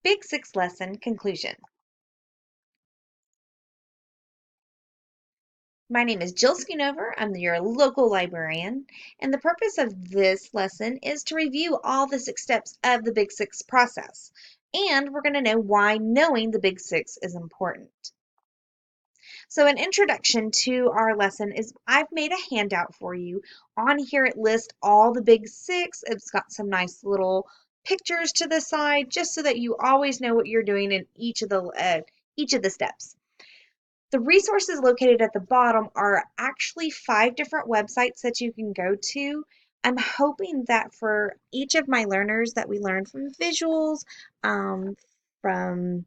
Big Six Lesson Conclusion. My name is Jill Schoonover. I'm your local librarian, and the purpose of this lesson is to review all the 6 steps of the Big Six process. And we're going to know why knowing the Big Six is important. So an introduction to our lesson is I've made a handout for you. On here it lists all the Big Six. It's got some nice little pictures to the side just so that you always know what you're doing in each of the steps. The resources located at the bottom are actually 5 different websites that you can go to. I'm hoping that for each of my learners that we learn from visuals, um, from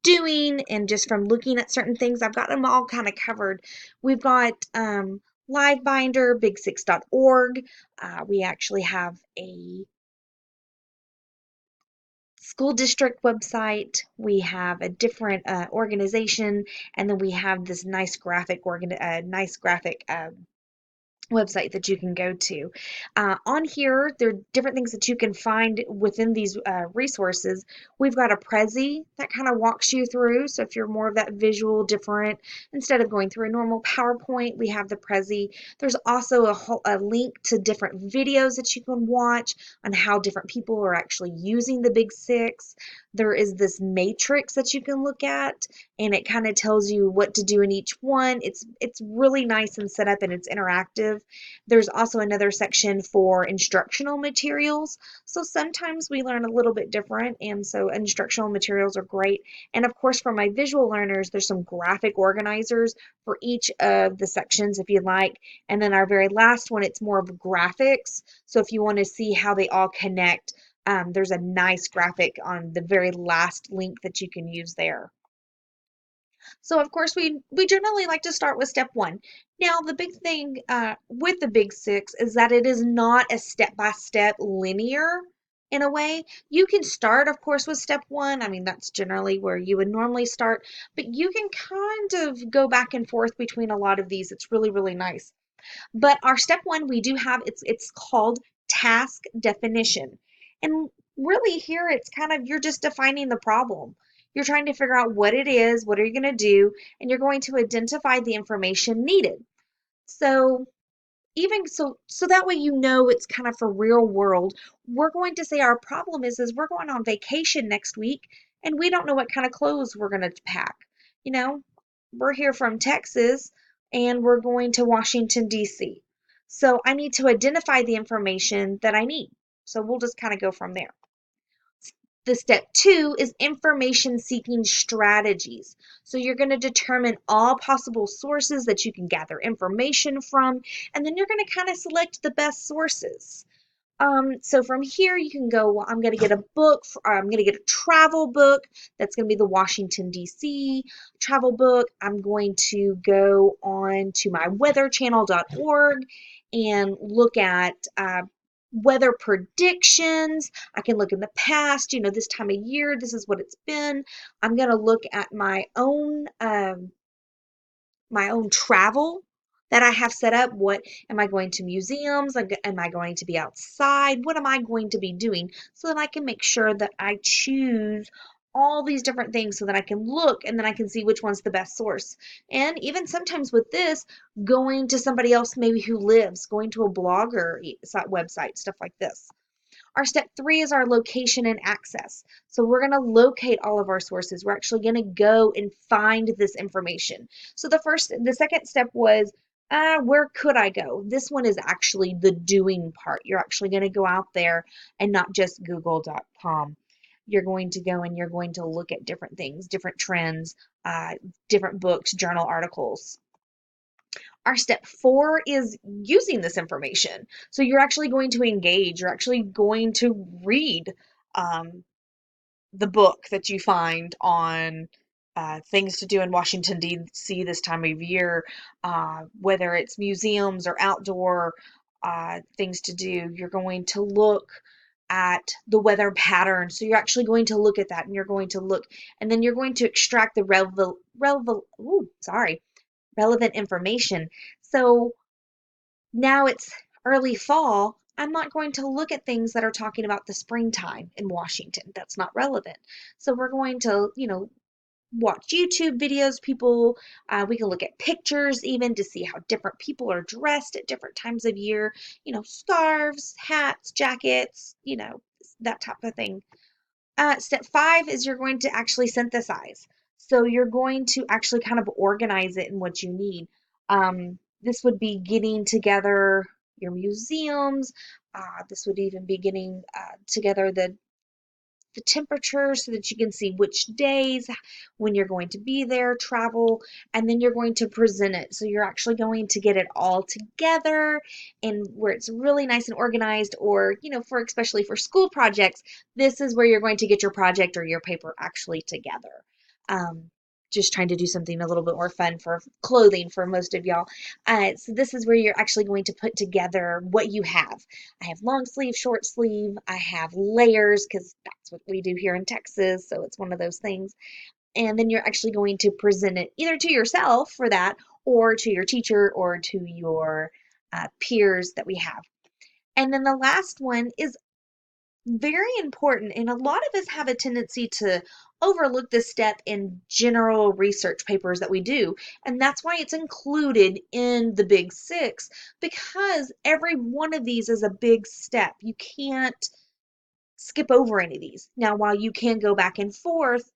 doing, and just from looking at certain things, I've got them all kind of covered. We've got Livebinder, big6.org. We actually have a school district website, we have a different organization, and then we have this nice graphic website that you can go to. On here, there are different things that you can find within these resources. We've got a Prezi that kind of walks you through. So if you're more of that visual different, instead of going through a normal PowerPoint, we have the Prezi. There's also a link to different videos that you can watch on how different people are actually using the Big Six. There is this matrix that you can look at, and it kind of tells you what to do in each one. It's really nice and set up, and it's interactive. There's also another section for instructional materials. So sometimes we learn a little bit different, and so instructional materials are great. And of course, for my visual learners, there's some graphic organizers for each of the sections if you'd like. And then our very last one, it's more of graphics. So if you want to see how they all connect, there's a nice graphic on the very last link that you can use there. So of course we generally like to start with step one. Now the big thing with the Big Six is that it is not a step-by-step linear in a way. You can start, of course, with step one. I mean, that's generally where you would normally start, but you can kind of go back and forth between a lot of these. It's really, really nice. But our step one, we do have, it's called task definition. And really here it's kind of, you're just defining the problem. You're trying to figure out what it is, what are you going to do, and you're going to identify the information needed. So even so that way you know it's kind of for real world. We're going to say our problem is we're going on vacation next week and we don't know what kind of clothes we're going to pack. You know, we're here from Texas and we're going to Washington, D.C. So I need to identify the information that I need. So we'll just kind of go from there. The step two is information seeking strategies. So you're going to determine all possible sources that you can gather information from, and then you're going to kind of select the best sources. So from here you can go, well, I'm going to get a book, or I'm going to get a travel book. That's going to be the Washington, D.C. travel book. I'm going to go on to my weatherchannel.org and look at weather predictions. I can look in the past, this time of year, this is what it's been. I'm going to look at my own travel that I have set up. What am I going to museums? Am I going to be outside? What am I going to be doing so that I can make sure that I choose all these different things so that I can look and then I can see which one's the best source. And even sometimes with this, going to somebody else maybe who lives, going to a blogger website, stuff like this. Our step three is our location and access. So we're going to locate all of our sources. We're actually going to go and find this information. So the second step was, where could I go? This one is actually the doing part. You're actually going to go out there and not just google.com. You're going to go and you're going to look at different things, different trends, different books, journal articles. Our step four is using this information. So you're actually going to engage, you're actually going to read um, the book that you find on things to do in Washington, D.C. this time of year, whether it's museums or outdoor things to do. You're going to look at the weather pattern. So you're actually going to look at that and you're going to look, and then you're going to extract the relevant information. So now it's early fall. I'm not going to look at things that are talking about the springtime in Washington. That's not relevant. So we're going to, watch YouTube videos. We can look at pictures even to see how different people are dressed at different times of year, scarves, hats, jackets, that type of thing. Step 5 is you're going to actually synthesize. So you're going to actually kind of organize it in what you need. This would be getting together your museums. This would even be getting together the temperature so that you can see which days, when you're going to be there, travel, and then you're going to present it. So you're actually going to get it all together and where it's really nice and organized, or, for especially for school projects, this is where you're going to get your project or your paper actually together. Um, just trying to do something a little bit more fun for clothing for most of y'all. So this is where you're actually going to put together what you have. I have long sleeve, short sleeve. I have layers because that's what we do here in Texas. So it's one of those things. And then you're actually going to present it either to yourself for that or to your teacher or to your peers that we have. And then the last one is very important, and a lot of us have a tendency to overlook this step in general research papers that we do, and that's why it's included in the Big Six, because every one of these is a big step. You can't skip over any of these. Now, while you can go back and forth,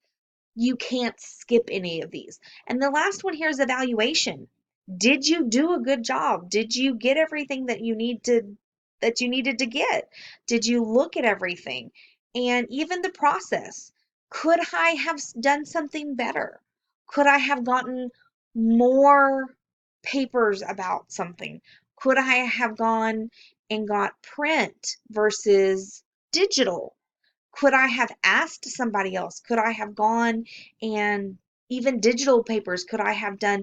you can't skip any of these. And the last one here is evaluation. Did you do a good job? Did you get everything that you needed to get? Did you look at everything? And even the process. Could I have done something better? Could I have gotten more papers about something? Could I have gone and got print versus digital? Could I have asked somebody else? Could I have gone and even digital papers? Could I have done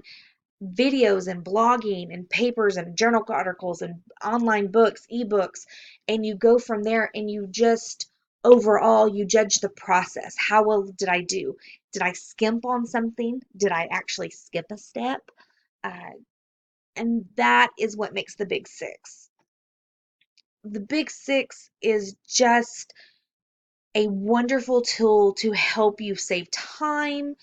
videos and blogging and papers and journal articles and online books, ebooks? And you go from there and you just overall you judge the process. How well did I do? Did I skimp on something? Did I actually skip a step? Uh, and that is what makes the Big Six. The Big Six is just a wonderful tool to help you save time,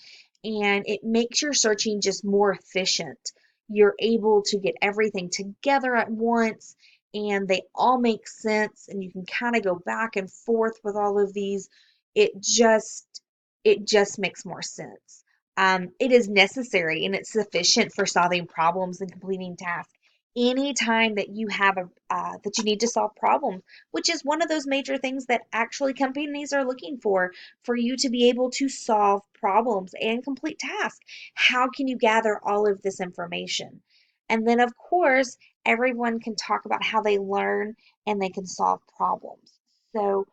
and it makes your searching just more efficient. You're able to get everything together at once and they all make sense, and you can kind of go back and forth with all of these. It just makes more sense. It is necessary and it's sufficient for solving problems and completing tasks. Anytime that you have that you need to solve problems, which is one of those major things that actually companies are looking for you to be able to solve problems and complete tasks. How can you gather all of this information? And then, of course, everyone can talk about how they learn and they can solve problems. So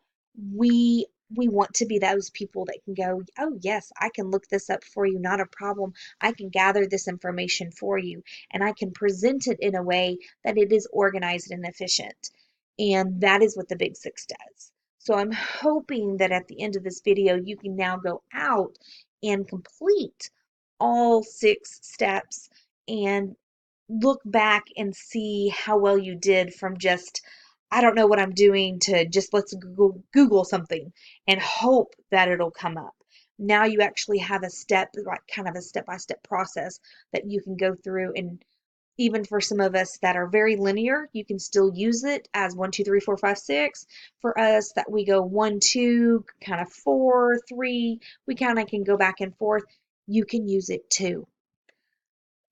we we want to be those people that can go, oh, yes, I can look this up for you, not a problem. I can gather this information for you, and I can present it in a way that it is organized and efficient. And that is what the Big Six does. So I'm hoping that at the end of this video, you can now go out and complete all 6 steps and look back and see how well you did from just, I don't know what I'm doing, to just let's Google something and hope that it'll come up. Now you actually have a step, like kind of a step-by-step process that you can go through. And even for some of us that are very linear, you can still use it as 1, 2, 3, 4, 5, 6. For us that we go 1, 2, kind of 4, 3, we kind of can go back and forth. You can use it too.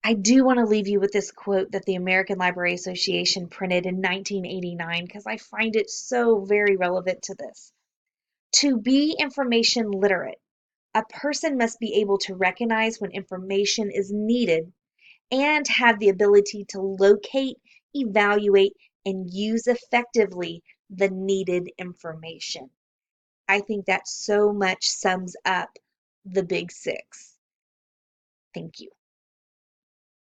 I do want to leave you with this quote that the American Library Association printed in 1989 because I find it so very relevant to this. To be information literate, a person must be able to recognize when information is needed and have the ability to locate, evaluate, and use effectively the needed information. I think that so much sums up the Big Six. Thank you.